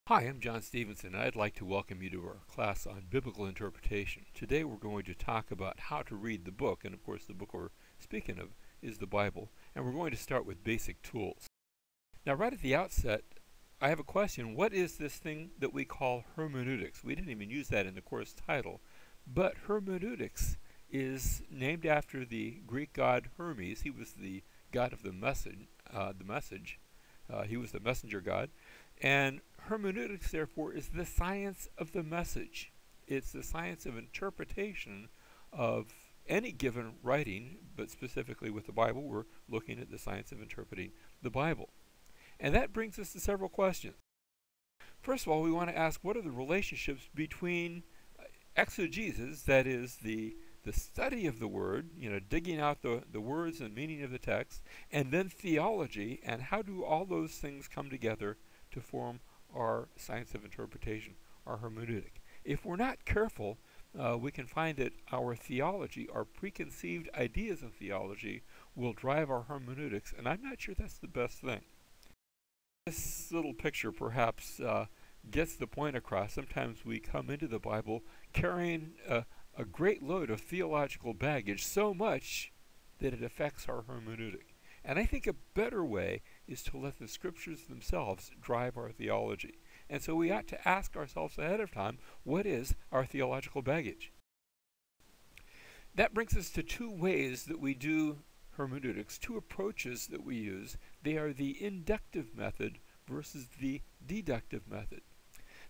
Hi, I'm John Stevenson, and I'd like to welcome you to our class on biblical interpretation. Today we're going to talk about how to read the book, and of course the book we're speaking of is the Bible, and we're going to start with basic tools. Now right at the outset, I have a question. What is this thing that we call hermeneutics? We didn't even use that in the course title, but hermeneutics is named after the Greek god Hermes. He was the god of the message. He was the messenger god. And hermeneutics, therefore, is the science of the message. It's the science of interpretation of any given writing, but specifically with the Bible, we're looking at the science of interpreting the Bible. And that brings us to several questions. First of all, we want to ask, what are the relationships between exegesis, that is the study of the word, digging out the words and meaning of the text, and then theology, and how do all those things come together to form our science of interpretation, our hermeneutic? If we're not careful, we can find that our theology, our preconceived ideas of theology, will drive our hermeneutics, and I'm not sure that's the best thing. This little picture perhaps gets the point across. Sometimes we come into the Bible carrying a great load of theological baggage, so much that it affects our hermeneutic. And I think a better way is to let the scriptures themselves drive our theology. And so we ought to ask ourselves ahead of time, what is our theological baggage? That brings us to two ways that we do hermeneutics, two approaches that we use. They are the inductive method versus the deductive method.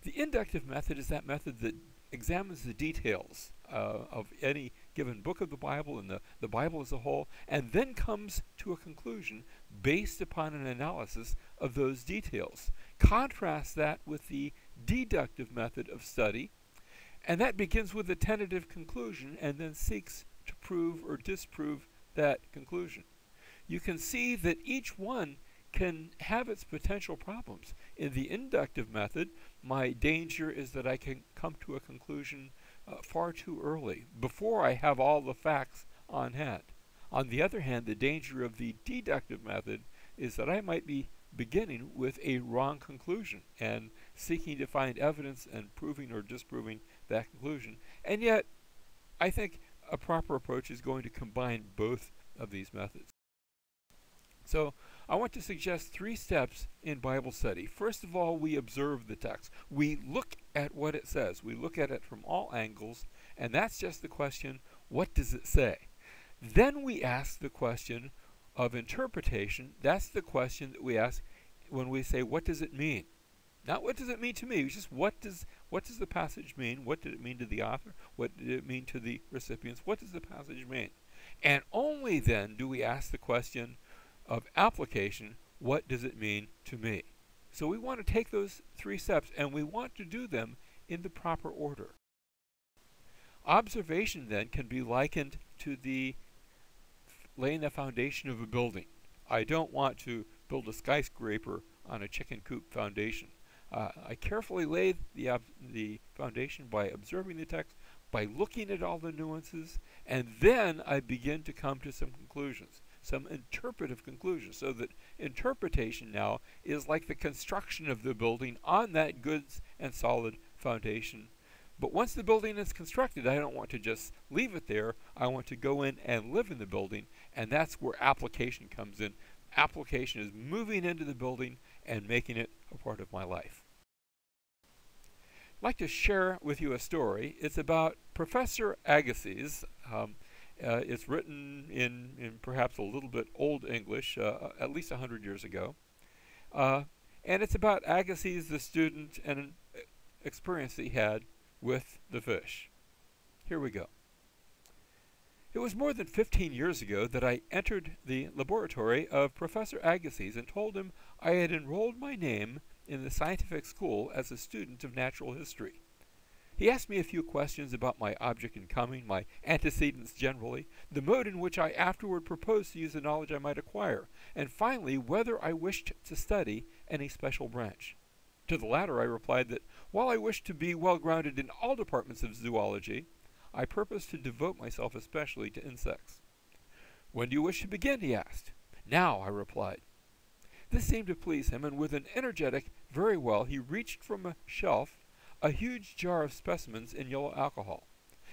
The inductive method is that method that examines the details of any given book of the Bible and the Bible as a whole, and then comes to a conclusion based upon an analysis of those details. Contrast that with the deductive method of study, and that begins with a tentative conclusion and then seeks to prove or disprove that conclusion. You can see that each one can have its potential problems. In the inductive method, my danger is that I can come to a conclusion far too early, before I have all the facts on hand. On the other hand, the danger of the deductive method is that I might be beginning with a wrong conclusion and seeking to find evidence and proving or disproving that conclusion. And yet, I think a proper approach is going to combine both of these methods. So I want to suggest three steps in Bible study. First of all, we observe the text. We look at what it says. We look at it from all angles, and that's just the question, what does it say? Then we ask the question of interpretation. That's the question that we ask when we say, what does it mean? Not what does it mean to me, it's just what does the passage mean? What did it mean to the author? What did it mean to the recipients? What does the passage mean? And only then do we ask the question of application, what does it mean to me? So we want to take those three steps, and we want to do them in the proper order. Observation then can be likened to the laying the foundation of a building. I don't want to build a skyscraper on a chicken coop foundation. I carefully lay the foundation by observing the text, by looking at all the nuances, and then I begin to come to some conclusions, some interpretive conclusions, so that interpretation now is like the construction of the building on that good and solid foundation. But once the building is constructed, I don't want to just leave it there. I want to go in and live in the building, and that's where application comes in. Application is moving into the building and making it a part of my life. I'd like to share with you a story. It's about Professor Agassiz. It's written in perhaps a little bit old English, at least 100 years ago. And it's about Agassiz, the student, and an experience that he had with the fish. Here we go. It was more than 15 years ago that I entered the laboratory of Professor Agassiz and told him I had enrolled my name in the scientific school as a student of natural history. He asked me a few questions about my object in coming, my antecedents generally, the mode in which I afterward proposed to use the knowledge I might acquire, and finally whether I wished to study any special branch. To the latter I replied that while I wished to be well grounded in all departments of zoology, I purposed to devote myself especially to insects. When do you wish to begin? He asked. Now, I replied. This seemed to please him, and with an energetic "very well," he reached from a shelf a huge jar of specimens in yellow alcohol.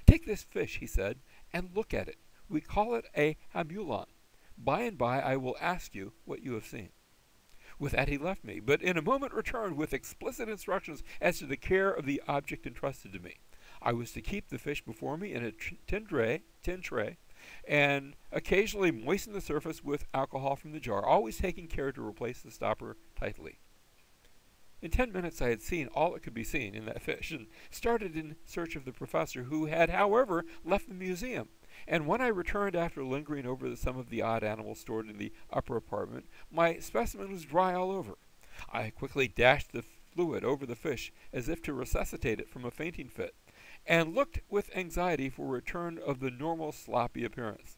"Take this fish," he said, "and look at it. We call it a hamulon. By and by I will ask you what you have seen." With that he left me, but in a moment returned with explicit instructions as to the care of the object entrusted to me. I was to keep the fish before me in a tin tray, and occasionally moisten the surface with alcohol from the jar, always taking care to replace the stopper tightly. In 10 minutes I had seen all that could be seen in that fish, and started in search of the professor, who had, however, left the museum. And when I returned after lingering over some of the odd animals stored in the upper apartment, my specimen was dry all over. I quickly dashed the fluid over the fish as if to resuscitate it from a fainting fit, and looked with anxiety for a return of the normal sloppy appearance.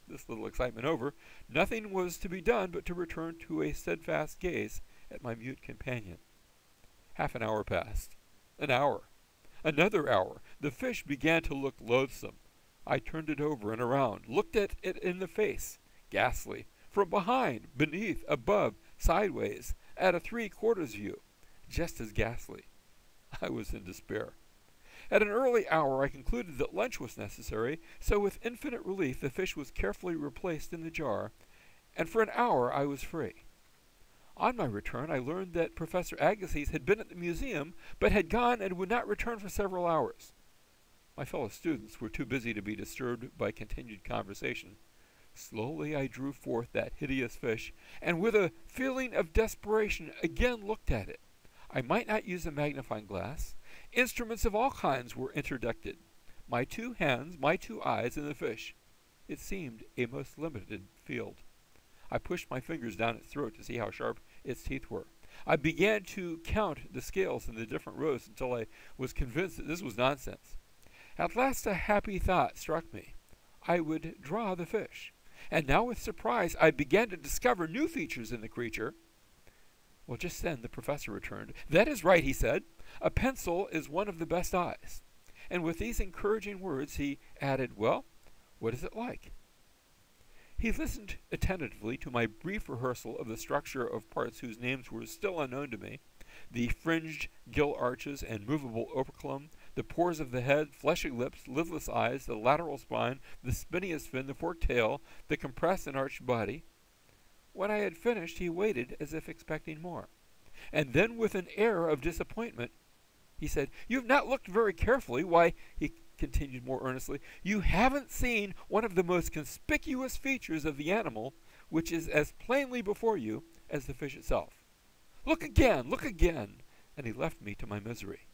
This little excitement over, nothing was to be done but to return to a steadfast gaze at my mute companion. Half an hour passed. An hour. Another hour. The fish began to look loathsome. I turned it over and around, looked at it in the face, ghastly, from behind, beneath, above, sideways, at a 3/4 view, just as ghastly. I was in despair. At an early hour I concluded that lunch was necessary, so with infinite relief the fish was carefully replaced in the jar, and for an hour I was free. On my return I learned that Professor Agassiz had been at the museum, but had gone and would not return for several hours. My fellow students were too busy to be disturbed by continued conversation. Slowly I drew forth that hideous fish, and with a feeling of desperation again looked at it. I might not use a magnifying glass. Instruments of all kinds were interdicted. My 2 hands, my 2 eyes, and the fish. It seemed a most limited field. I pushed my fingers down its throat to see how sharp its teeth were. I began to count the scales in the different rows until I was convinced that this was nonsense. At last a happy thought struck me. I would draw the fish. And now with surprise I began to discover new features in the creature. Well, just then the professor returned. "That is right," he said. "A pencil is one of the best eyes." And with these encouraging words he added, "Well, what is it like?" He listened attentively to my brief rehearsal of the structure of parts whose names were still unknown to me: the fringed gill arches and movable operculum, the pores of the head, fleshy lips, lidless eyes, the lateral spine, the spineous fin, the forked tail, the compressed and arched body. When I had finished, he waited as if expecting more. And then, with an air of disappointment, he said, "You have not looked very carefully. Why," he continued more earnestly, "you haven't seen one of the most conspicuous features of the animal, which is as plainly before you as the fish itself. Look again, look again!" And he left me to my misery.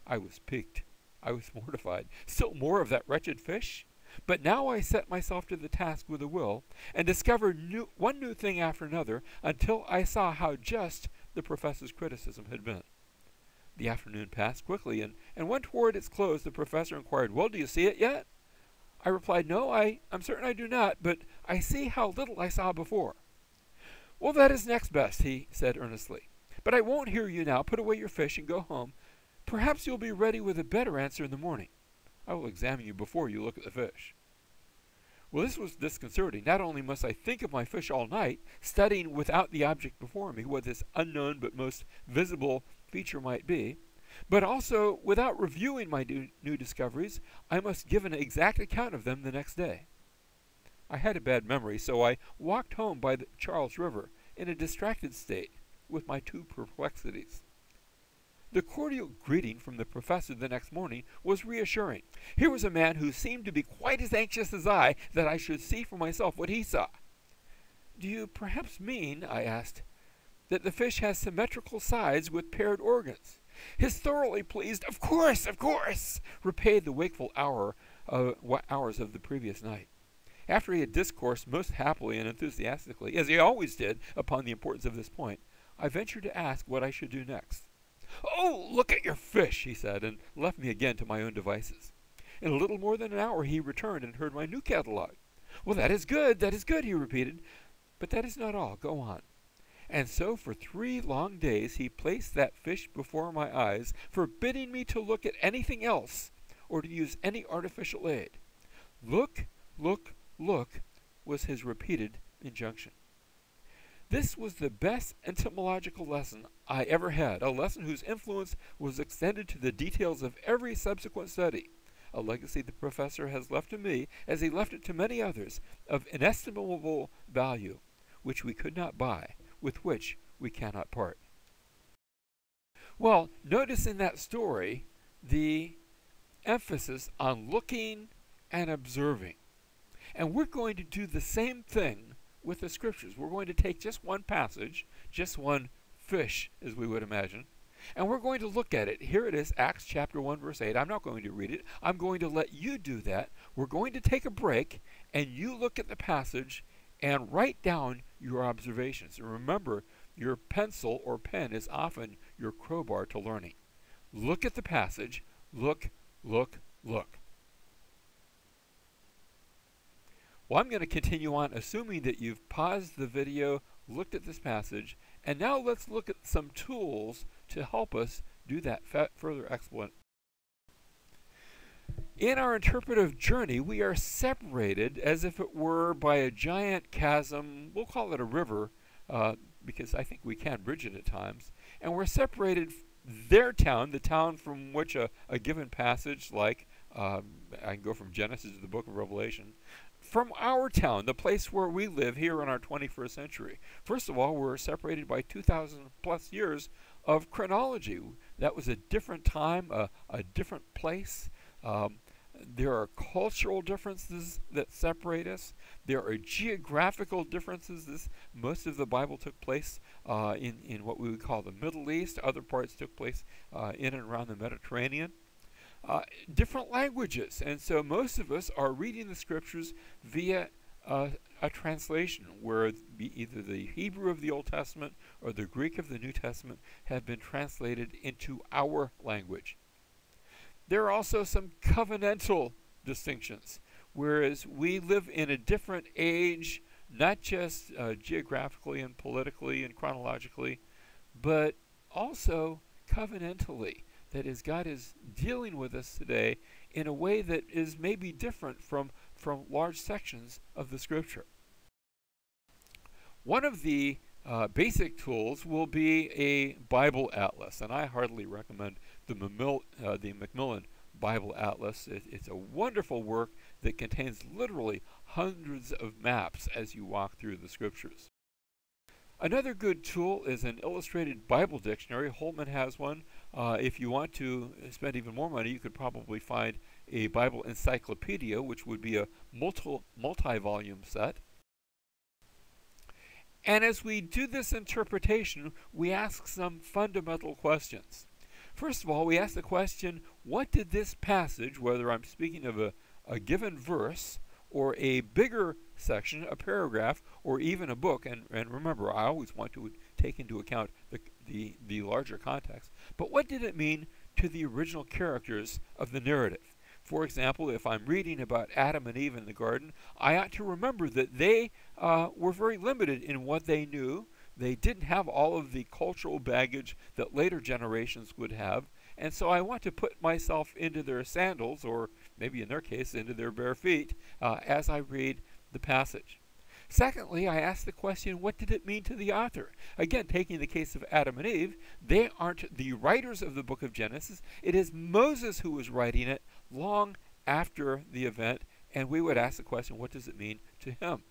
I was piqued. I was mortified. Still more of that wretched fish? But now I set myself to the task with a will, and discovered one new thing after another, until I saw how just the professor's criticism had been. The afternoon passed quickly, and when toward its close the professor inquired, "Well, do you see it yet?" I replied, "No, I'm certain I do not, but I see how little I saw before." "Well, that is next best," he said earnestly. "But I won't hear you now. Put away your fish and go home. Perhaps you'll be ready with a better answer in the morning. I will examine you before you look at the fish." Well, this was disconcerting. Not only must I think of my fish all night, studying without the object before me what this unknown but most visible feature might be, but also, without reviewing my new discoveries, I must give an exact account of them the next day. I had a bad memory, so I walked home by the Charles River in a distracted state with my 2 perplexities. The cordial greeting from the professor the next morning was reassuring. Here was a man who seemed to be quite as anxious as I that I should see for myself what he saw. "Do you perhaps mean," I asked, "that the fish has symmetrical sides with paired organs?" His thoroughly pleased "Of course, repaid the wakeful hours of the previous night. After he had discoursed most happily and enthusiastically, as he always did, upon the importance of this point, I ventured to ask what I should do next. "Oh, look at your fish," he said, and left me again to my own devices. In a little more than an hour he returned and heard my new catalogue. "Well, that is good," he repeated. "But that is not all. Go on." And so for 3 long days he placed that fish before my eyes, forbidding me to look at anything else or to use any artificial aid. "Look, look, look," was his repeated injunction. This was the best entomological lesson I ever had, a lesson whose influence was extended to the details of every subsequent study, a legacy the professor has left to me, as he left it to many others, of inestimable value, which we could not buy, with which we cannot part. Well, notice in that story the emphasis on looking and observing. And we're going to do the same thing with the scriptures. We're going to take just one passage, just one fish, as we would imagine, and we're going to look at it. Here it is, Acts chapter 1, verse 8. I'm not going to read it. I'm going to let you do that. We're going to take a break, and you look at the passage and write down your observations. And remember, your pencil or pen is often your crowbar to learning. Look at the passage. Look, look, look. Well, I'm going to continue on assuming that you've paused the video, looked at this passage, and now let's look at some tools to help us do that further explanation. In our interpretive journey, we are separated as if it were by a giant chasm. We'll call it a river, because I think we can bridge it at times. And we're separated, their town, the town from which a given passage, like I can go from Genesis to the book of Revelation, from our town, the place where we live here in our 21st century. First of all, we're separated by 2,000 plus years of chronology. That was a different time, a different place. There are cultural differences that separate us. There are geographical differences. Most of the Bible took place in what we would call the Middle East. Other parts took place in and around the Mediterranean. Different languages, and so most of us are reading the scriptures via a translation where either the Hebrew of the Old Testament or the Greek of the New Testament have been translated into our language. There are also some covenantal distinctions, whereas we live in a different age, not just geographically and politically and chronologically, but also covenantally. That is, God is dealing with us today in a way that is maybe different from large sections of the scripture. One of the basic tools will be a Bible atlas, and I heartily recommend the Macmillan Bible Atlas. It's a wonderful work that contains literally hundreds of maps as you walk through the scriptures. Another good tool is an illustrated Bible dictionary. Holman has one. If you want to spend even more money, you could probably find a Bible encyclopedia, which would be a multi-volume set. And as we do this interpretation, we ask some fundamental questions. First of all, we ask the question, what did this passage, whether I'm speaking of a given verse, or a bigger section, a paragraph, or even a book, and remember, I always want to take into account the larger context, but what did it mean to the original characters of the narrative? For example, if I'm reading about Adam and Eve in the garden, I ought to remember that they were very limited in what they knew. They didn't have all of the cultural baggage that later generations would have, and so I want to put myself into their sandals, or maybe in their case, into their bare feet, as I read the passage. Secondly, I ask the question, what did it mean to the author? Again, taking the case of Adam and Eve, they aren't the writers of the book of Genesis. It is Moses who was writing it long after the event, and we would ask the question, what does it mean to him?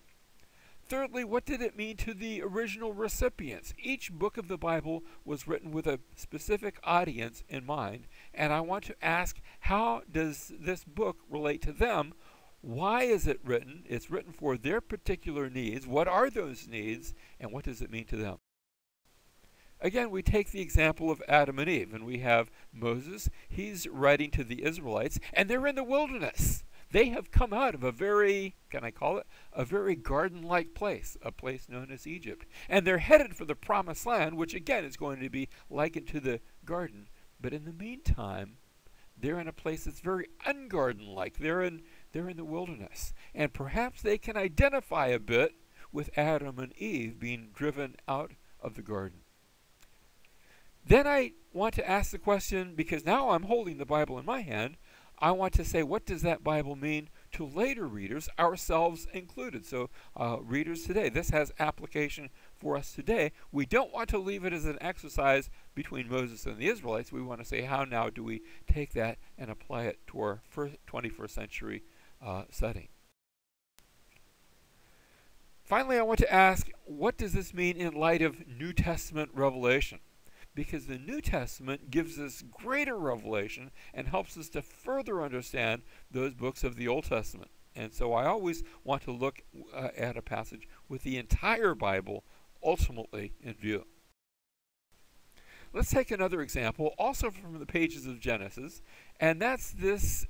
Thirdly, what did it mean to the original recipients? Each book of the Bible was written with a specific audience in mind, and I want to ask, how does this book relate to them? Why is it written? It's written for their particular needs. What are those needs, and what does it mean to them? Again, we take the example of Adam and Eve, and we have Moses. He's writing to the Israelites, and they're in the wilderness. They have come out of a very, can I call it, a very garden-like place, a place known as Egypt. And they're headed for the promised land, which again is going to be likened to the garden. But in the meantime, they're in a place that's very ungarden-like. They're in the wilderness. And perhaps they can identify a bit with Adam and Eve being driven out of the garden. Then I want to ask the question, because now I'm holding the Bible in my hand, I want to say, what does that Bible mean to later readers, ourselves included. So readers today, this has application for us today. We don't want to leave it as an exercise between Moses and the Israelites. We want to say, how now do we take that and apply it to our 21st century setting? Finally, I want to ask, what does this mean in light of New Testament revelation? Because the New Testament gives us greater revelation and helps us to further understand those books of the Old Testament. And so I always want to look at a passage with the entire Bible ultimately in view. Let's take another example, also from the pages of Genesis, and that's this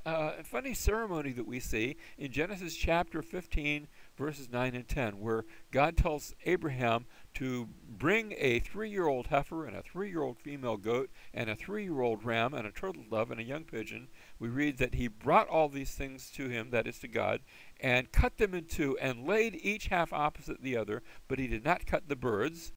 funny ceremony that we see in Genesis chapter 15, verses 9 and 10, where God tells Abraham to bring a 3-year-old heifer and a 3-year-old female goat and a 3-year-old ram and a turtle dove and a young pigeon. We read that he brought all these things to him, that is to God, and cut them in two and laid each half opposite the other, but he did not cut the birds.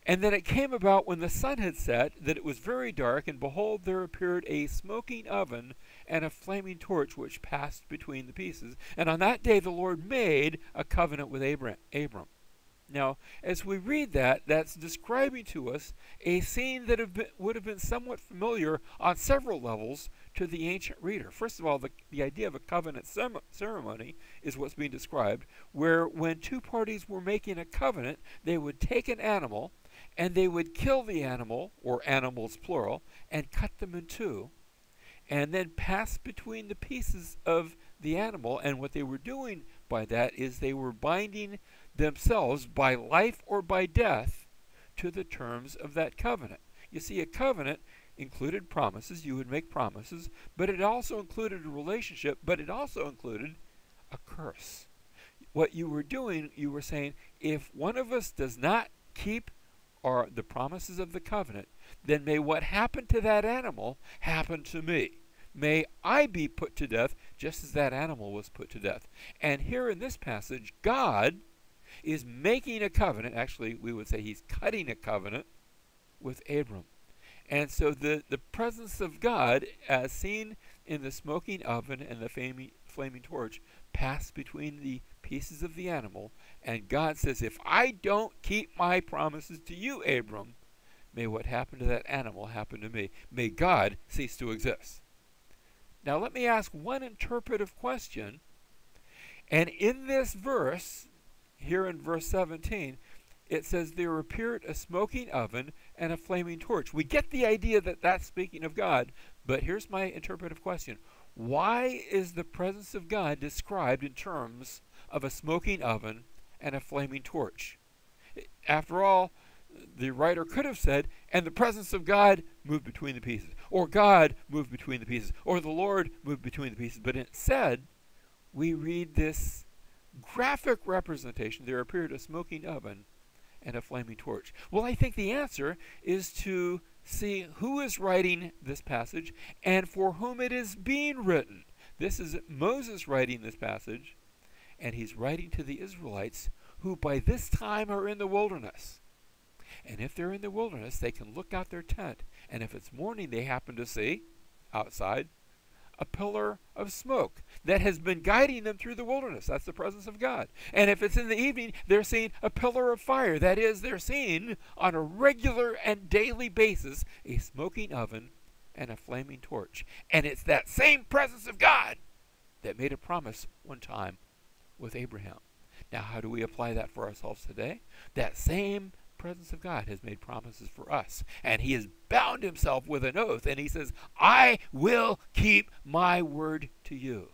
And then it came about when the sun had set that it was very dark, and behold, there appeared a smoking oven and a flaming torch which passed between the pieces. And on that day the Lord made a covenant with Abram. Now, as we read that, that's describing to us a scene that would have been somewhat familiar on several levels to the ancient reader. First of all, the idea of a covenant ceremony is what's being described, where when two parties were making a covenant, they would take an animal, and they would kill the animal, or animals plural, and cut them in two, and then pass between the pieces of the animal. And what they were doing by that is they were binding themselves by life or by death to the terms of that covenant. You see, a covenant included promises. You would make promises, but it also included a relationship, but it also included a curse. What you were doing, you were saying, if one of us does not keep the promises of the covenant, then may what happened to that animal happen to me. May I be put to death just as that animal was put to death. And here in this passage, God is making a covenant. Actually, we would say he's cutting a covenant with Abram. And so the presence of God, as seen in the smoking oven and the flaming torch, passed between the pieces of the animal. And God says, if I don't keep my promises to you, Abram, may what happened to that animal happen to me. May God cease to exist. Now let me ask one interpretive question. And in this verse, here in verse 17, it says, there appeared a smoking oven and a flaming torch. We get the idea that that's speaking of God, but here's my interpretive question. Why is the presence of God described in terms of a smoking oven and a flaming torch? After all, the writer could have said, and the presence of God moved between the pieces, or God moved between the pieces, or the Lord moved between the pieces. But instead, we read this graphic representation. There appeared a smoking oven and a flaming torch. Well, I think the answer is to see who is writing this passage and for whom it is being written. This is Moses writing this passage, and he's writing to the Israelites who by this time are in the wilderness. And if they're in the wilderness, they can look out their tent, and if it's morning, they happen to see outside a pillar of smoke that has been guiding them through the wilderness. That's the presence of God. And if it's in the evening, they're seeing a pillar of fire. That is, they're seeing on a regular and daily basis a smoking oven and a flaming torch. And it's that same presence of God that made a promise one time with Abraham. Now, how do we apply that for ourselves today? That same presence of God has made promises for us, and he has bound himself with an oath, and he says, I will keep my word to you.